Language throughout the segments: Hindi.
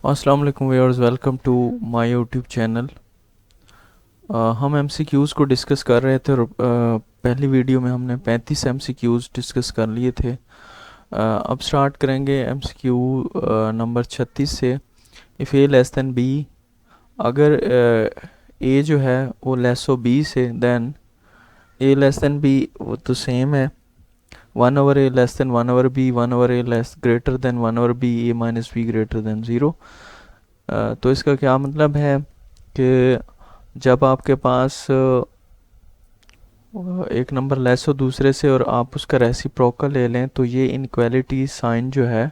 अस्सलाम वालेकुम viewers, welcome to my YouTube channel. हम एमसीक्यूज़ को डिस्कस कर रहे थे और पहली वीडियो में हमने 35 एमसीक्यूज़ डिस्कस कर लिए थे। अब स्टार्ट करेंगे एमसीक्यू नंबर 36 से। If A less than B, अगर ए जो है वो लेस हो बी से, then A less than B वो तो सेम है, 1/a less than 1/b, 1/a less greater than 1/b, A minus B greater than 0। तो इसका क्या मतलब है कि जब आपके पास एक नंबर लेस हो दूसरे से और आप उसका रेसिप्रोकल ले लें, तो ये इनक्वालिटी साइन जो है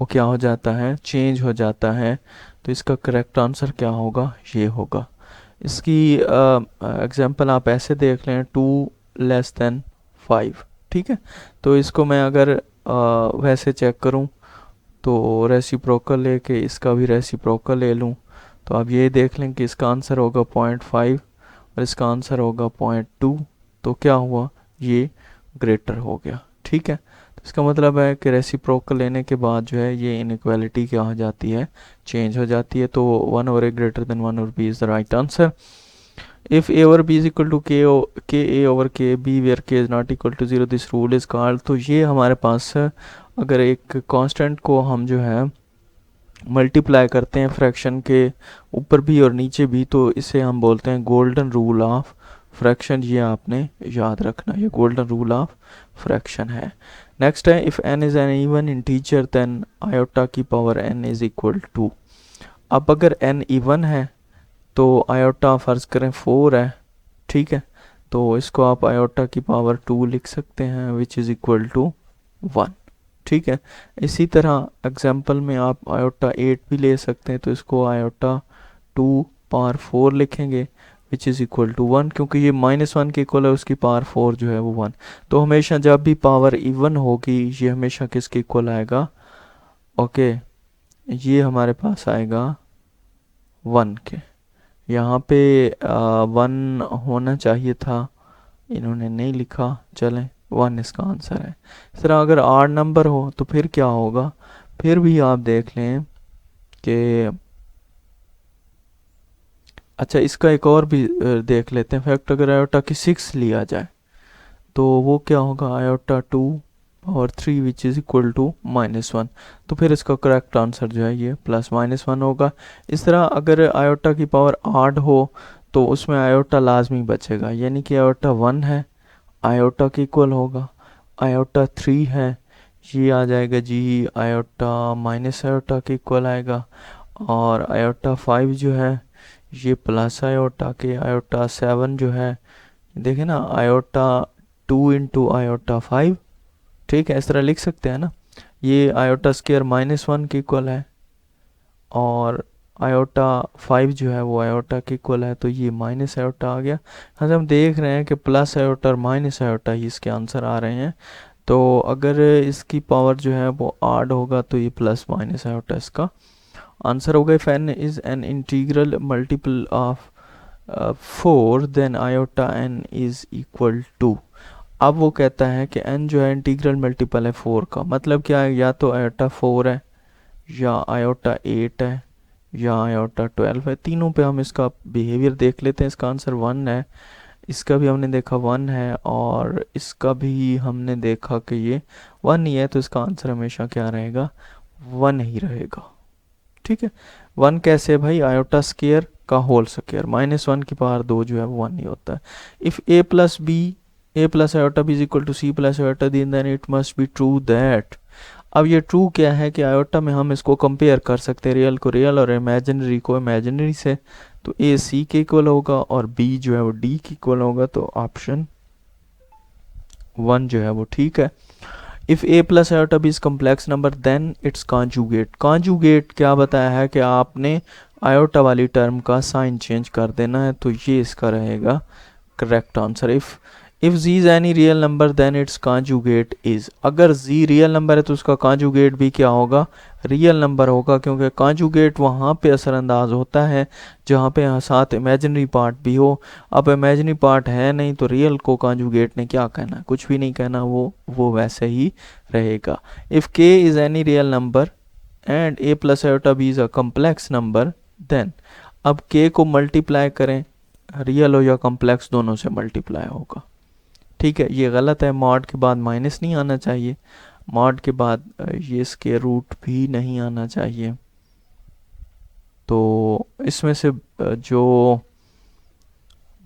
वो क्या हो जाता है, चेंज हो जाता है। तो इसका करेक्ट आंसर क्या होगा, ये होगा। इसकी एग्जांपल आप ऐसे देख लें, 2 <5। ठीक है, तो इसको मैं अगर वैसे चेक करूं तो रेसिप्रोकल लेके इसका भी रेसिप्रोकल ले लूं, तो आप ये देख लें कि इसका आंसर होगा 0.5 और इसका आंसर होगा 0.2। तो क्या हुआ, ये ग्रेटर हो गया। ठीक है, तो इसका मतलब है कि रेसिप्रोकल लेने के बाद जो है ये इनइक्वालिटी क्या हो जाती है, चेंज हो जाती है। तो 1/a greater than 1/b is the right answer. If a over b is equal to k a over k b where k is not equal to 0, this rule is called. तो ये हमारे पास अगर एक कांस्टेंट को हम जो है मल्टीप्लाई करते हैं फ्रैक्शन के ऊपर भी और नीचे भी, तो इसे हम बोलते हैं गोल्डन रूल ऑफ फ्रैक्शन। ये आपने याद रखना, ये गोल्डन रूल ऑफ फ्रैक्शन है। नेक्स्ट है, if n is an even integer then iota की power n is equal to. अब अगर n इवन है तो आयोटा फ़र्ज़ करें 4 है। ठीक है, तो इसको आप आयोटा की पावर 2 लिख सकते हैं, विच इज़ इक्वल टू 1। ठीक है, इसी तरह एग्जाम्पल में आप आयोटा 8 भी ले सकते हैं, तो इसको आयोटा 2 पावर 4 लिखेंगे, विच इज़ इक्वल टू 1। क्योंकि ये -1 के इक्वल है, उसकी पावर 4 जो है वो 1। तो हमेशा जब भी पावर इवन होगी ये हमेशा किसके इक्वल आएगा, ओके, ये हमारे पास आएगा 1 के। यहाँ पे 1 होना चाहिए था, इन्होंने नहीं लिखा, चलें 1 इसका आंसर है। इस तरह अगर आड नंबर हो तो फिर क्या होगा, फिर भी आप देख लें कि अच्छा, इसका एक और भी देख लेते हैं फैक्ट। अगर आयोटा की 6 लिया जाए तो वो क्या होगा, आयोटा 2 और 3 विच इज़ इक्वल टू -1। तो फिर इसका करेक्ट आंसर जो है ये +-1 होगा। इस तरह अगर आयोटा की पावर आड हो तो उसमें आयोटा लाजमी बचेगा, यानी कि आयोटा 1 है, आयोटा के इक्वल होगा। आयोटा 3 है, ये आ जाएगा जी आयोटा माइनस आयोटा के इक्वल आएगा। और आयोटा 5 जो है ये प्लस आयोटा के। आयोटा 7 जो है, देखें ना, आयोटा 2 इंटू आयोटा 5। ठीक है, इस तरह लिख सकते हैं ना। ये आयोटा स्क्वायर -1 के इक्वल है और आयोटा 5 जो है वो आयोटा के इक्वल है, तो ये माइनस आयोटा आ गया। हाँ, हम देख रहे हैं कि प्लस आयोटा और माइनस आयोटा ही इसके आंसर आ रहे हैं। तो अगर इसकी पावर जो है वो आड होगा तो ये प्लस माइनस आयोटा इसका आंसर होगा। If n is an integral multiple of 4 then iota n is equal to. अब वो कहता है कि n जो है इंटीग्रल मल्टीपल है 4 का। मतलब क्या है, या तो आयोटा 4 है, या आयोटा 8 है, या आयोटा 12 है। तीनों पे हम इसका बिहेवियर देख लेते हैं। इसका आंसर 1 है, इसका भी हमने देखा 1 है, और इसका भी हमने देखा कि ये 1 ही है। तो इसका आंसर हमेशा क्या रहेगा, 1 ही रहेगा। ठीक है, 1 कैसे भाई, आयोटा स्क्वायर का होल स्क्वायर, -1 की पावर 2 जो है वो 1 ही होता है। If a plus B, a plus iota B is equal to c plus iota D, then it must be true that. अब ये ट्रू क्या है कि आयोटा में हम इसको कंपेयर कर सकते हैं, रियल को रियल और इमेजिनरी को इमेजिनरी से। तो ए सी के इक्वल होगा और बी जो है वो डी के इक्वल होगा। तो ऑप्शन 1 जो है वो ठीक है। If A plus iota B is complex number then it's conjugate. Conjugate क्या बताया है कि आपने आयोटा वाली टर्म का साइन चेंज कर देना है, तो ये इसका रहेगा correct answer. If z is any real number then it's conjugate is. अगर z रियल नंबर है तो उसका कॉन्जुगेट भी क्या होगा, रियल नंबर होगा, क्योंकि कॉन्जुगेट वहाँ पे असरअंदाज होता है जहाँ पे साथ इमेजिनरी पार्ट भी हो। अब इमेजिनरी पार्ट है नहीं तो रियल को कॉन्जुगेट ने क्या कहना, कुछ भी नहीं कहना, वो वैसे ही रहेगा। If k is any real number and a plus iota b is a complex number then, अब k को मल्टीप्लाई करें, रियल हो या कम्प्लेक्स दोनों से मल्टीप्लाई होगा। ठीक है, ये गलत है, मॉड के बाद माइनस नहीं आना चाहिए, मॉड के बाद ये स्क्वायर रूट भी नहीं आना चाहिए। तो इसमें से जो,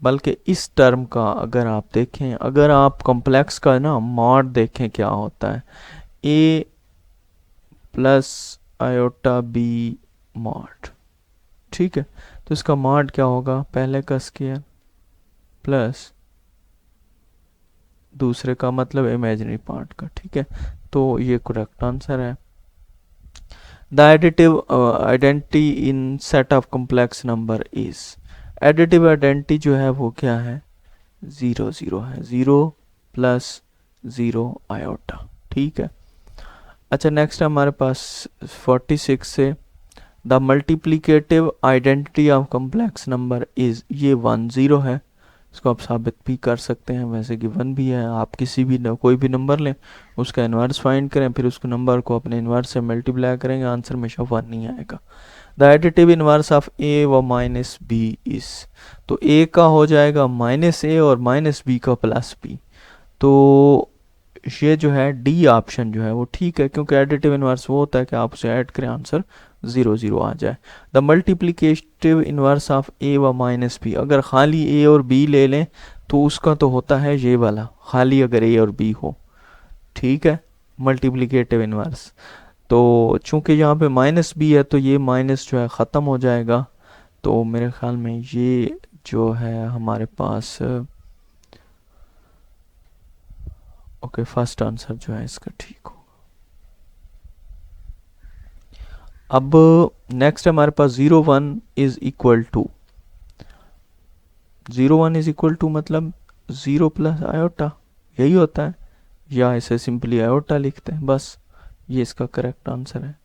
बल्कि इस टर्म का अगर आप देखें, अगर आप कॉम्प्लेक्स का ना मॉड देखें क्या होता है, a plus iota b mod. ठीक है, तो इसका मॉड क्या होगा, पहले का स्क्वायर प्लस दूसरे का, मतलब इमेजिनरी पार्ट का। ठीक है, तो ये करेक्ट आंसर है। The additive identity in set of complex number is, additive identity जो है वो क्या है, 0 0 है, 0 प्लस 0 आयोटा। ठीक है, अच्छा नेक्स्ट है हमारे पास 46 से, the multiplicative identity of complex number is, ये 1 0 है, इसको आप साबित भी कर सकते हैं, वैसे कि 1 भी है। आप किसी भी कोई भी नंबर लें, उसका इन्वर्स फाइंड करें, फिर उसको नंबर को अपने इन्वर्स से मल्टीप्लाई करेंगे, आंसर हमेशा 1 नहीं आएगा। द एडिटिव इन्वर्स ऑफ ए व माइनस बी इज, तो ए का हो जाएगा माइनस ए और माइनस बी का प्लस बी। तो ये जो है डी ऑप्शन जो है वो ठीक है, क्योंकि एडिटिव इन्वर्स वो होता है कि आप उसे ऐड करें, आंसर 0 0 आ जाए। द मल्टीप्लिकेटिव इन्वर्स ऑफ ए व माइनस बी, अगर खाली ए और बी ले लें तो उसका तो होता है ये वाला, खाली अगर ए और बी हो। ठीक है, मल्टीप्लिकेटिव इन्वर्स, तो चूंकि यहाँ पे माइनस बी है तो ये माइनस जो है ख़त्म हो जाएगा। तो मेरे ख्याल में ये जो है हमारे पास, ओके फर्स्ट आंसर जो है इसका ठीक हो। अब नेक्स्ट हमारे पास 0 1 is equal to, 0 1 is equal to मतलब 0 प्लस आयोटा, यही होता है, या इसे सिंपली आयोटा लिखते हैं बस, ये इसका करेक्ट आंसर है।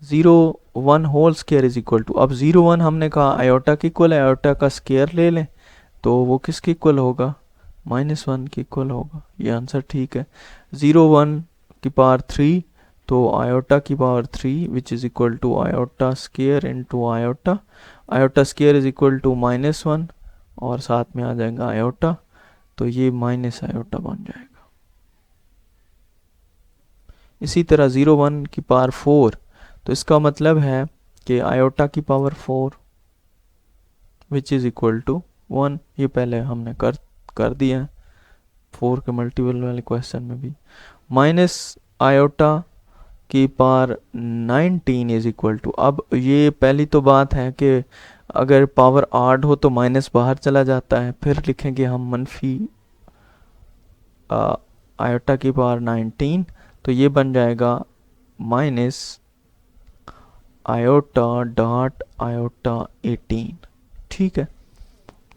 0 1 whole square is equal to, अब 0 1 हमने कहा आयोटा की इक्वल है, आयोटा का स्क्वायर ले लें तो वो किसके इक्वल होगा, -1 के इक्वल होगा, ये आंसर ठीक है। 0 1 की पावर 3, तो आयोटा की power 3 which is equal to iota square into iota, iota square is equal to -1 और साथ में आ जाएगा आयोटा, तो ये माइनस आयोटा बन जाएगा। इसी तरह 0 1 की पावर 4, तो इसका मतलब है कि आयोटा की power 4 which is equal to 1, ये पहले हमने कर दिया है 4 के मल्टीपल वाले क्वेश्चन में भी। माइनस आयोटा की पावर 19 इज इक्वल टू, अब ये पहली तो बात है कि अगर पावर आड हो तो माइनस बाहर चला जाता है, फिर लिखेंगे हम मनफी आयोटा की पावर 19, तो ये बन जाएगा माइनस आयोटा डॉट आयोटा 18। ठीक है,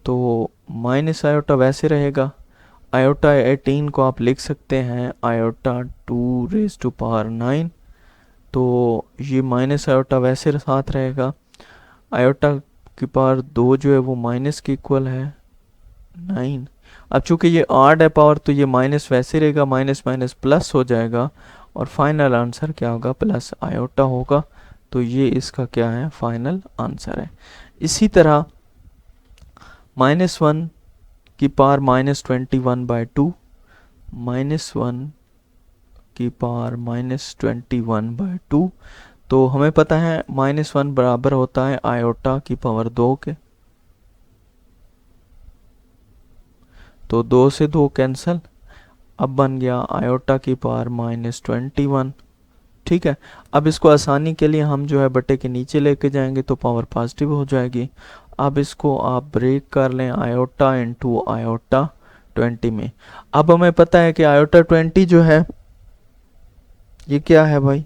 तो माइनस आयोटा वैसे रहेगा, आयोटा 18 को आप लिख सकते हैं आयोटा 2 रेज टू पावर 9, तो ये माइनस आयोटा वैसे साथ रहेगा, आयोटा की पावर 2 जो है वो माइनस के इक्वल है 9। अब चूंकि ये आड है पावर, तो ये माइनस वैसे रहेगा, माइनस माइनस प्लस हो जाएगा, और फाइनल आंसर क्या होगा, प्लस आयोटा होगा। तो ये इसका क्या है, फाइनल आंसर है। इसी तरह -1 की पावर -21/2, -1 की पावर -21/2, तो हमें पता है -1 बराबर होता है आयोटा की पावर 2 के, तो 2 से 2 कैंसिल, अब बन गया आयोटा की पावर -21। ठीक है, अब इसको आसानी के लिए हम जो है बटे के नीचे लेके जाएंगे तो पावर पॉजिटिव हो जाएगी। अब इसको आप ब्रेक कर लें आयोटा इंटू आयोटा 20 में। अब हमें पता है कि आयोटा 20 जो है ये क्या है भाई,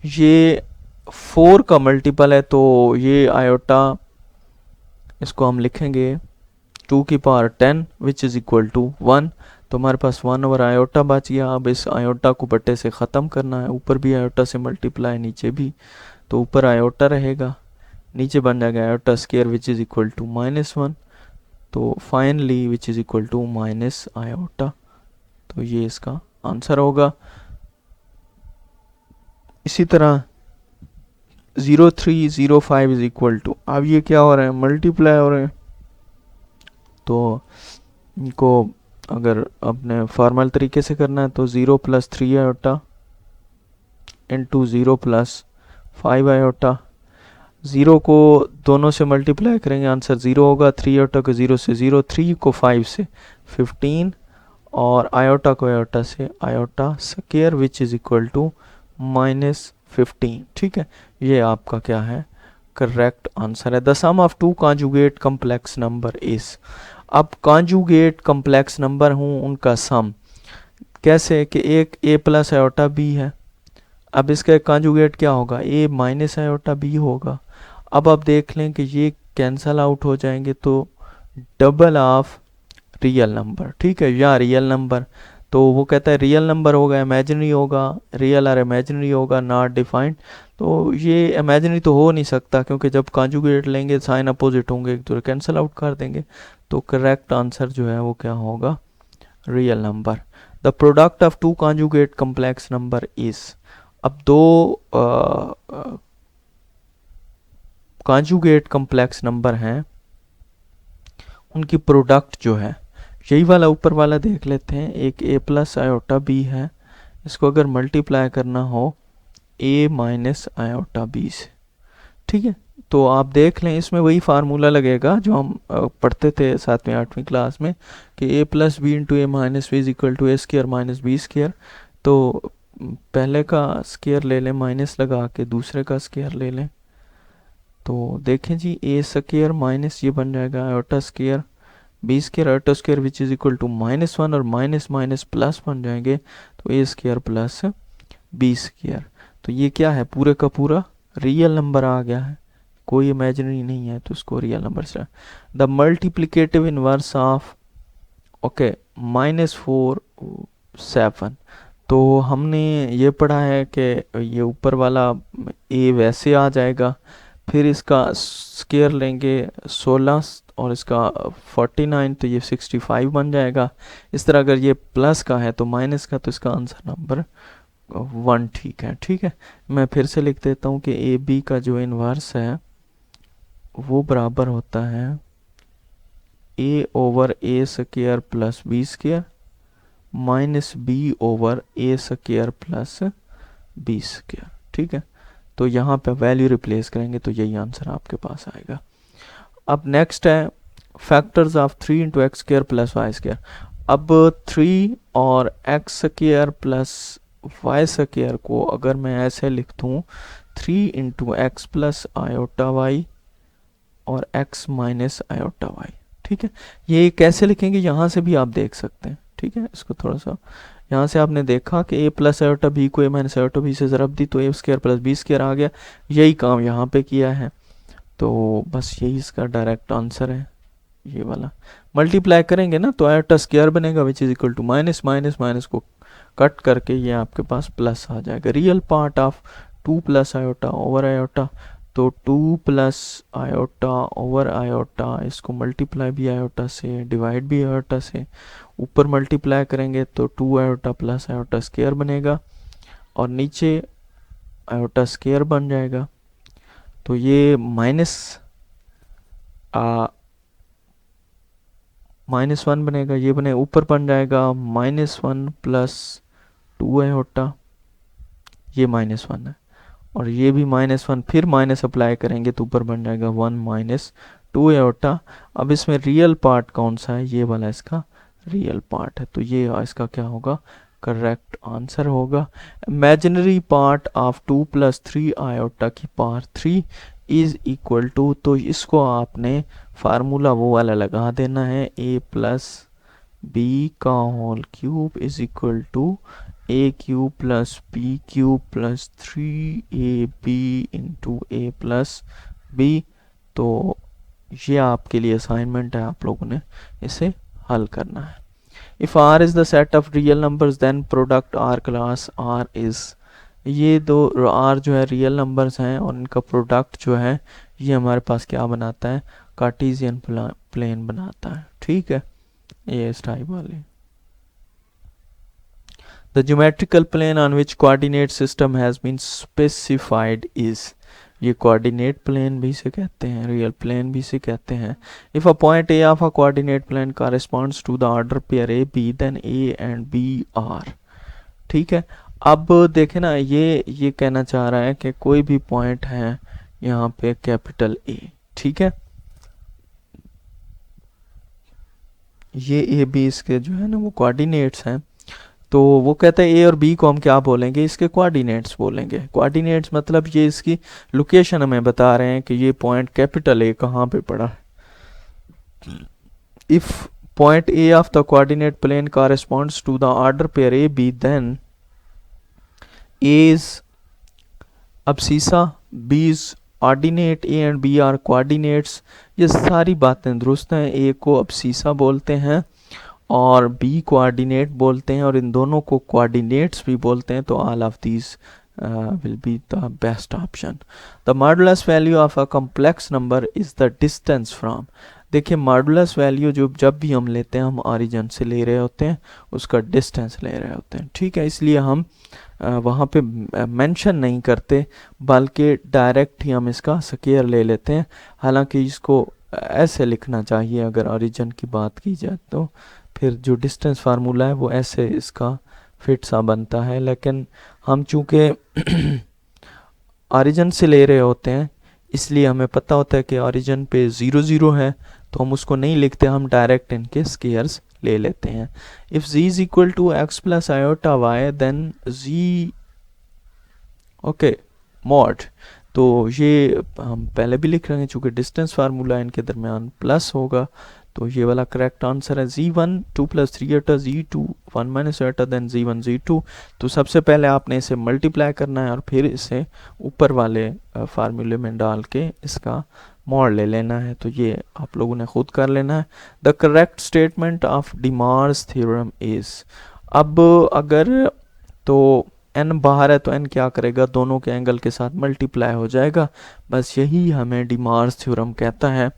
ये 4 का मल्टीपल है, तो ये आयोटा, इसको हम लिखेंगे 2 की power 10 which is equal to 1, तो हमारे पास 1 ओवर आयोटा बच गया। अब इस आयोटा को बट्टे से ख़त्म करना है, ऊपर भी आयोटा से मल्टीप्लाई, नीचे भी, तो ऊपर आयोटा रहेगा, नीचे बन जाएगा iota square which is equal to -1, तो finally which is equal to minus iota, तो ये इसका आंसर होगा। इसी तरह 0305 इज इक्वल टू, अब ये क्या हो रहा है, मल्टीप्लाई हो रहे हैं। तो इनको अगर अपने फॉर्मल तरीके से करना है तो 0 + 3 आयोटा इंटू 0 + 5 आयोटा, 0 को दोनों से मल्टीप्लाई करेंगे आंसर 0 होगा, 3 आयोटा को 0 से 0, 3 को 5 से 15 और आयोटा को आयोटा से iota square which is equal to -15। ठीक है, ये आपका क्या है, करेक्ट आंसर है। The sum of two conjugate complex number is, अब कॉन्जुगेट कॉम्प्लेक्स नंबर हूँ उनका सम कैसे कि एक a + आयोटा b है, अब इसका कॉन्जुगेट क्या होगा, a - आयोटा b होगा। अब आप देख लें कि ये कैंसल आउट हो जाएंगे तो डबल ऑफ रियल नंबर, ठीक है, या रियल नंबर, तो वो कहता है रियल नंबर होगा, इमेजिनरी होगा, रियल और इमेजिनरी होगा, नॉट डिफाइंड। तो ये इमेजिनरी तो हो नहीं सकता क्योंकि जब कॉन्जुगेट लेंगे साइन अपोजिट होंगे एक दूसरे, कैंसिल आउट कर देंगे। तो करेक्ट आंसर जो है वो क्या होगा, real number. The product of two conjugate complex number is, अब दो कॉन्जुगेट कॉम्प्लेक्स नंबर हैं उनकी प्रोडक्ट जो है, यही वाला ऊपर वाला देख लेते हैं, एक a + आयोटा b है, इसको अगर मल्टीप्लाई करना हो a - आयोटा b से, ठीक है, तो आप देख लें इसमें वही फार्मूला लगेगा जो हम पढ़ते थे 7वीं 8वीं क्लास में कि a + b × a - b is equal to a² - b square. तो पहले का स्क्वायर ले लें माइनस लगा के, दूसरे का स्क्वायर ले लें, तो देखें जी a² माइनस ये बन जाएगा iota square b² iota square which is equal to -1 और माइनस माइनस प्लस बन जाएंगे, तो a² + b²। तो ये क्या है, पूरे का पूरा रियल नंबर आ गया है, कोई इमेजिनरी नहीं है, तो इसको रियल नंबर से। The multiplicative inverse of, okay, -4 7, तो हमने ये पढ़ा है कि ये ऊपर वाला a वैसे आ जाएगा, फिर इसका स्क्वायर लेंगे 16 और इसका 49, तो ये 65 बन जाएगा। इस तरह अगर ये प्लस का है तो माइनस का, तो इसका आंसर नंबर 1 ठीक है। ठीक है, मैं फिर से लिख देता हूँ कि ए बी का जो इन्वर्स है वो बराबर होता है a/a² + b² -b/a² + b²। ठीक है, तो यहाँ पे वैल्यू रिप्लेस करेंगे तो यही आंसर आपके पास आएगा। अब नेक्स्ट है फैक्टर्स ऑफ 3 × x² + y²। अब 3 और x² + y² को अगर मैं ऐसे लिख दूँ 3 × x + आयोटा y और x - आयोटा y, ठीक है, ये कैसे लिखेंगे यहाँ से भी आप देख सकते हैं। ठीक है, इसको थोड़ा सा यहाँ से आपने देखा कि a + आयोटा b को a - आयोटा b से ज़रब दी तो a² + b² आ गया, यही काम यहाँ पे किया है, तो बस यही इसका डायरेक्ट आंसर है। ये वाला मल्टीप्लाई करेंगे ना तो आयोटा स्क्वायर बनेगा which is equal to minus minus minus को कट करके ये आपके पास प्लस आ जाएगा। Real part of 2 + iota over iota, तो 2 + आयोटा ओवर आयोटा, इसको मल्टीप्लाई भी आयोटा से, डिवाइड भी आयोटा से, ऊपर मल्टीप्लाई करेंगे तो 2 आयोटा + आयोटा स्क्वायर बनेगा और नीचे आयोटा स्क्वायर बन जाएगा। तो ये -1 बनेगा, ये बने ऊपर बन जाएगा -1 + 2 आयोटा, ये -1 है और ये भी -1, फिर माइनस अप्लाई करेंगे तो ऊपर बन जाएगा 1 - 2 आयोटा। अब इसमें रियल पार्ट कौन सा है, ये वाला इसका रियल पार्ट है, तो ये इसका क्या होगा, करेक्ट आंसर होगा। इमेजिनरी पार्ट ऑफ 2 + 3 आयोटा की पावर 3 इज इक्वल टू, तो इसको आपने फार्मूला वो वाला लगा देना है, a + b² is equal to a³ + b³ + 3ab × a + b। तो ये आपके लिए असाइनमेंट है, आप लोगों ने इसे हल करना है। If r is the set of real numbers then product r class r is, ये दो r जो है रियल नंबर्स हैं और इनका प्रोडक्ट जो है ये हमारे पास क्या बनाता है, कार्टेशियन प्लेन बनाता है। ठीक है, ये इस टाइप वाली। The geometrical plane on which coordinate system has been specified is, ये कोऑर्डिनेट प्लेन भी से कहते हैं, रियल प्लेन भी से कहते हैं। If a point A of a coordinate plane corresponds to the order pair A B then A and B are. ठीक है, अब देखे ना, ये कहना चाह रहा है कि कोई भी पॉइंट है यहाँ पे कैपिटल ए, ठीक है, ये ए बी इसके जो है ना वो कोऑर्डिनेट्स हैं। तो वो कहते हैं ए और बी को हम क्या बोलेंगे, इसके कोऑर्डिनेट्स बोलेंगे। कोऑर्डिनेट्स मतलब ये इसकी लोकेशन हमें बता रहे हैं कि ये पॉइंट कैपिटल ए कहाँ पे पड़ा है। If point A of the coordinate plane corresponds to the order pair A B then A is abscissa, B is ordinate, A and B are coordinates. ये सारी बातें दुरुस्त हैं। ए को अब्सीसा बोलते हैं और बी कोऑर्डिनेट बोलते हैं और इन दोनों को कोऑर्डिनेट्स भी बोलते हैं। तो all of these will be the best option. The modulus value of a complex number is the distance from. देखिए मॉडुलस वैल्यू जो जब भी हम लेते हैं हम ऑरिजिन से ले रहे होते हैं, उसका डिस्टेंस ले रहे होते हैं, ठीक है। इसलिए हम वहाँ पे मेंशन नहीं करते बल्कि डायरेक्ट ही हम इसका स्क्वायर ले लेते हैं। हालांकि इसको ऐसे लिखना चाहिए अगर ऑरिजिन की बात की जाए तो, फिर जो डिस्टेंस फार्मूला है वो ऐसे इसका फिट सा बनता है। लेकिन हम चूँकि ऑरिजिन से ले रहे होते हैं इसलिए हमें पता होता है कि ऑरिजिन पे 0 0 है, तो हम उसको नहीं लिखते, हम डायरेक्ट इनके स्क्वायर्स ले लेते हैं। If z is equal to X plus iota Y then z okay mod, तो ये हम पहले भी लिख रहे हैं चूँकि डिस्टेंस फार्मूला इनके दरमियान प्लस होगा, तो ये वाला करेक्ट आंसर है z1 2 plus 3 iota z2 1 minus iota then z1 z2। तो सबसे पहले आपने इसे मल्टीप्लाई करना है और फिर इसे ऊपर वाले फार्मूले में डाल के इसका मॉड ले लेना है। तो ये आप लोगों ने खुद कर लेना है। The correct statement of De Moivre's theorem is, अब अगर तो n बाहर है तो n क्या करेगा, दोनों के एंगल के साथ मल्टीप्लाई हो जाएगा, बस यही हमें डिमार्स थ्योरम कहता है।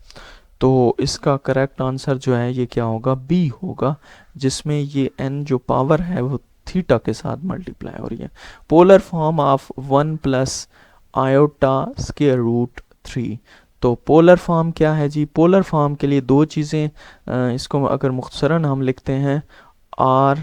तो इसका करेक्ट आंसर जो है ये क्या होगा, बी होगा, जिसमें ये n जो पावर है वो थीटा के साथ मल्टीप्लाई हो रही है। Polar form of 1 plus iota square root 3, तो पोलर फॉर्म क्या है जी, पोलर फॉर्म के लिए दो चीज़ें, इसको अगर मुख्तसरन हम लिखते हैं r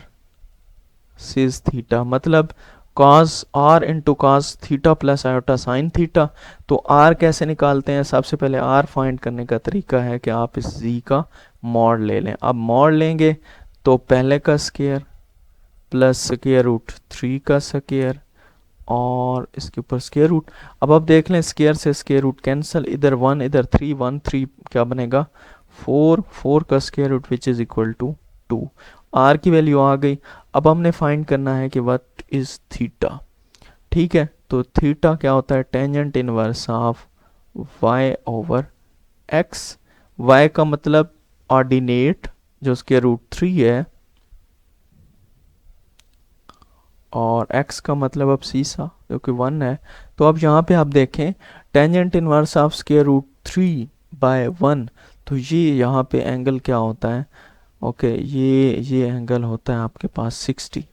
सिस थीटा, मतलब cos R into cos theta plus iota sine theta. तो आर कैसे निकालते हैं, सबसे पहले आर फाइंड करने का तरीका है कि आप इस जी का मॉड ले लें। अब मॉड लेंगे तो पहले का स्क्वायर प्लस स्क्वायर रूट 3 का स्क्वायर और इसके ऊपर स्क्वायर रूट। अब आप देख लें स्क्वायर से स्क्वायर रूट कैंसिल, इधर 1 इधर 3 1 3 क्या बनेगा 4 4 का square root which is equal to 2। R की वैल्यू आ गई। अब हमने फाइंड करना है कि व्हाट इज थीटा, ठीक है। तो थीटा क्या होता है, tangent inverse of y over x। y का मतलब ऑर्डिनेट जो स्क्वायर रूट 3 है और x का मतलब अब सीसा जो कि 1 है। तो अब यहाँ पे आप देखें tangent inverse of square root 3 by 1, तो ये यहाँ पे एंगल क्या होता है, ओके ये एंगल होता है आपके पास 60,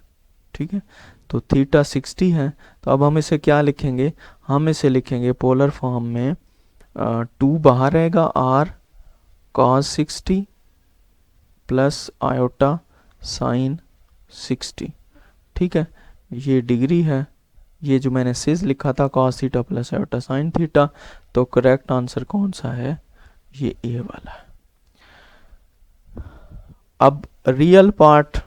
ठीक है। तो थीटा 60 है। तो अब हम इसे क्या लिखेंगे, हम इसे लिखेंगे पोलर फॉर्म में 2 बाहर रहेगा r cos 60 plus iota sign 60, ठीक है। ये डिग्री है, ये जो मैंने सिज लिखा था cos theta plus iota sine theta. तो करेक्ट आंसर कौन सा है, ये ए वाला है। अब रियल पार्ट,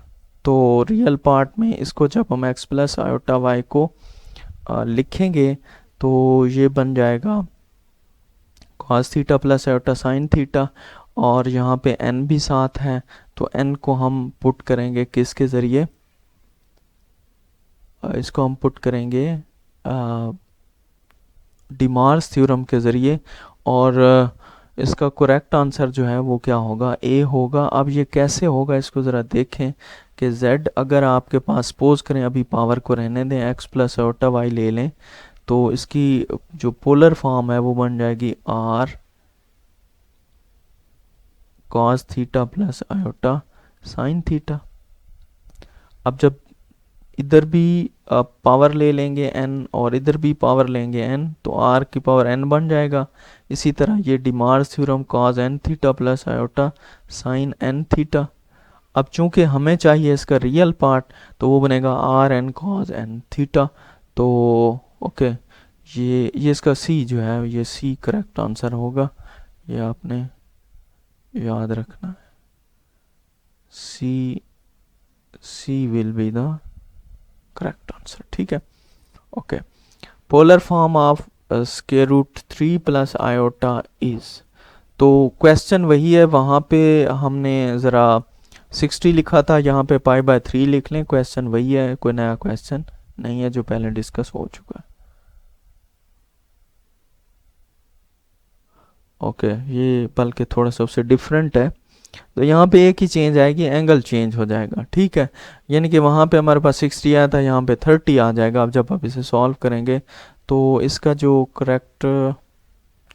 तो रियल पार्ट में इसको जब हम x प्लस आयोटा वाई को लिखेंगे तो ये बन जाएगा cos theta plus iota sine theta और यहाँ पे n भी साथ है, तो n को हम पुट करेंगे किसके ज़रिए, इसको हम पुट करेंगे डिमार्स थ्योरम के ज़रिए और इसका करेक्ट आंसर जो है वो क्या होगा, ए होगा। अब ये कैसे होगा इसको ज़रा देखें कि z अगर आपके पास सपोज करें, अभी पावर को रहने दें, x प्लस आयोटा वाई ले लें, तो इसकी जो पोलर फॉर्म है वो बन जाएगी r cos theta plus iota sine theta. अब जब इधर भी पावर ले लेंगे n और इधर भी पावर लेंगे n, तो r की पावर n बन जाएगा। इसी तरह ये De Moivre's theorem cos n theta plus iota sine n theta. अब चूंकि हमें चाहिए इसका रियल पार्ट, तो वो बनेगा R N cos n theta. तो ओके, ये इसका सी जो है, ये सी करेक्ट आंसर होगा, ये आपने याद रखना है। C will be the correct answer, ठीक है। Okay, polar form of square root 3 plus iota is. तो क्वेश्चन वही है, वहाँ पे हमने ज़रा 60 लिखा था, यहाँ पे π/3 लिख लें। क्वेश्चन वही है, कोई नया क्वेश्चन नहीं है, जो पहले डिस्कस हो चुका है। ओके, ये बल्कि थोड़ा सा उससे डिफरेंट है। तो यहाँ पे एक ही चेंज आएगी, एंगल चेंज हो जाएगा, ठीक है। यानी कि वहाँ पे हमारे पास 60 आया था, यहाँ पे 30 आ जाएगा। अब जब आप इसे सॉल्व करेंगे तो इसका जो करेक्ट,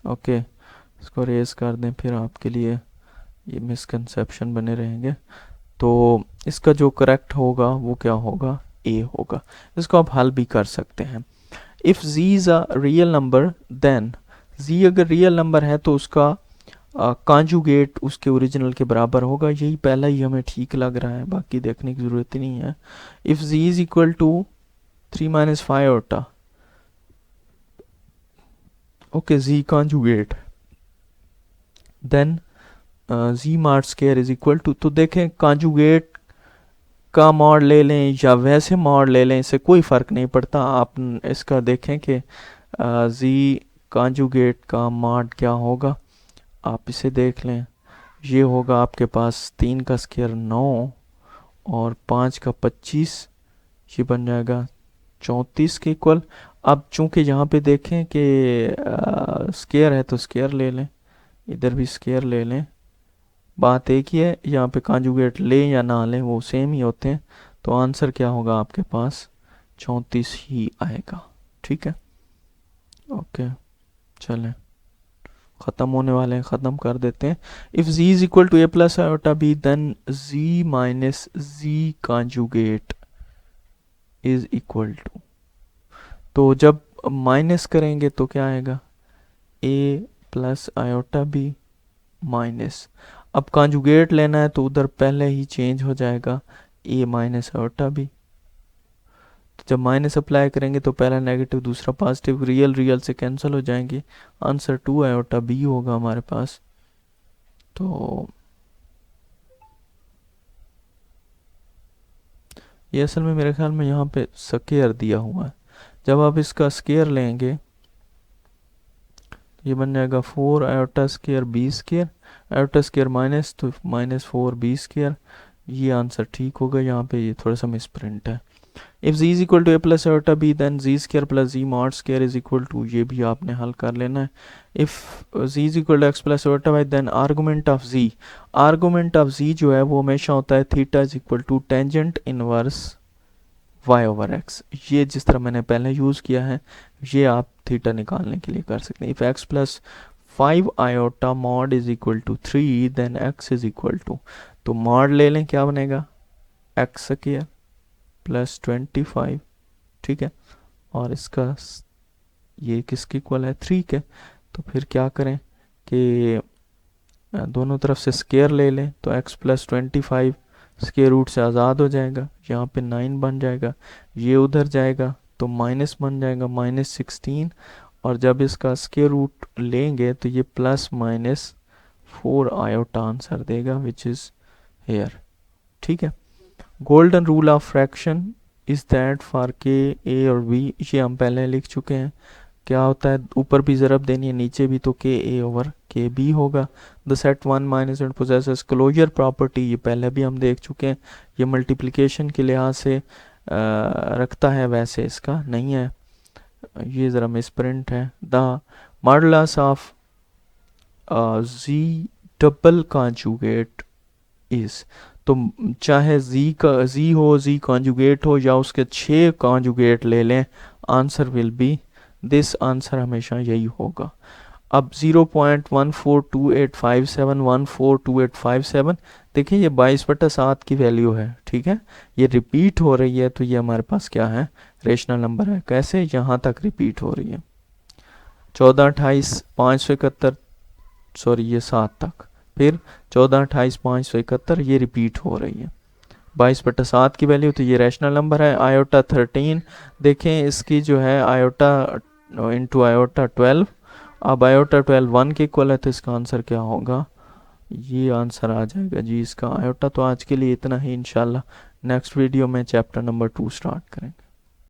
ओके इसको रेज कर दें, फिर आपके लिए ये मिसकंसेप्शन बने रहेंगे। तो इसका जो करेक्ट होगा वो क्या होगा, ए होगा। इसको आप हल भी कर सकते हैं। If z is a real number then z अगर रियल नंबर है तो उसका कॉन्जुगेट उसके ओरिजिनल के बराबर होगा। यही पहला ही हमें ठीक लग रहा है, बाकी देखने की ज़रूरत ही नहीं है। If z is equal to 3 - 5 iota, okay z conjugate, then z mod square is equal to, तो देखें कॉन्जुगेट का मॉड ले लें या वैसे मॉड ले लें, इससे कोई फ़र्क नहीं पड़ता। आप इसका देखें कि z कॉन्जुगेट का मॉड क्या होगा, आप इसे देख लें। ये होगा आपके पास 3 का स्क्वायर 9 और 5 का 25, ये बन जाएगा 34 के इक्वल। अब चूंकि यहाँ पे देखें कि स्क्वायर है तो स्क्वायर ले लें, इधर भी स्क्वायर ले लें, बात एक ही है। यहाँ पे कॉन्जुगेट लें या ना लें वो सेम ही होते हैं। तो आंसर क्या होगा आपके पास, 34 ही आएगा, ठीक है। ओके चलें, ख़त्म होने वाले हैं, ख़त्म कर देते हैं। If z is equal to a plus iota b then z minus z conjugate is equal to, तो जब माइनस करेंगे तो क्या आएगा, a plus iota b minus, अब कॉन्जुगेट लेना है तो उधर पहले ही चेंज हो जाएगा a माइनस आयोटा b। तो जब माइनस अप्लाई करेंगे तो पहला नेगेटिव दूसरा पॉजिटिव, रियल रियल से कैंसिल हो जाएंगे, आंसर 2 आयोटा b होगा हमारे पास। तो ये असल में मेरे ख्याल में यहाँ पे स्क्वायर दिया हुआ है। जब आप इसका स्क्वायर लेंगे तो ये बन जाएगा 4 iota square b square, iota square minus तो -4b स्क्वायर। ये आंसर ठीक होगा। यहाँ पे ये थोड़ा सा मिसप्रिंट है। If z is equal to a plus iota b then z square plus z mod square is equal to, ये भी आपने हल कर लेना है। If z is equal to x plus iota y then argument of z, argument of z जो है वो हमेशा होता है theta is equal to tangent inverse y over x। ये जिस तरह मैंने पहले यूज़ किया है, ये आप थीटा निकालने के लिए कर सकते हैं। If x plus 5 iota mod is equal to 3 then x is equal to, तो मॉड ले लें, क्या बनेगा x स्क्वायर प्लस 25, ठीक है। और इसका ये किसके इक्वल है, 3 के। तो फिर क्या करें कि दोनों तरफ से स्क्वायर ले लें, तो x प्लस 25 स्क्वायर रूट से आज़ाद हो जाएगा, यहाँ पे 9 बन जाएगा, ये उधर जाएगा तो माइनस बन जाएगा -16, और जब इसका स्क्वायर रूट लेंगे तो ये +-4 आयोटा आंसर देगा विच इज़ हेयर, ठीक है। Golden rule of fraction is that for के ए और बी, ये हम पहले लिख चुके हैं। क्या होता है, ऊपर भी ज़रब देनी है नीचे भी, तो K A over K B होगा। The set 1 minus and possesses closure property, ये पहले भी हम देख चुके हैं। ये मल्टीप्लिकेशन के लिहाज से रखता है, वैसे इसका नहीं है, ये ज़रा मिसप्रिंट है। The modulus of G double conjugate is, तो चाहे जी हो, जी कॉन्जुगेट हो, या उसके 6 कॉन्जुगेट ले लें, answer will be this, answer हमेशा यही होगा। अब 0.142857 142857 देखिए ये 22/7 की वैल्यू है, ठीक है, ये रिपीट हो रही है, तो ये हमारे पास क्या है, रेशनल नंबर है। कैसे, यहाँ तक रिपीट हो रही है, 1428 571, सॉरी ये 7 तक, फिर 1428 571 ये रिपीट हो रही है, 22/7 की वैल्यू, तो ये रैशनल नंबर है। आयोटा 13 देखें, इसकी जो है आयोटा इंटू आयोटा 12, अब आयोटा 12 1 के इक्वल है, तो इसका आंसर क्या होगा, ये आंसर आ जाएगा जी इसका आयोटा। तो आज के लिए इतना ही, इंशाल्लाह नेक्स्ट वीडियो में चैप्टर नंबर 2 स्टार्ट करेंगे।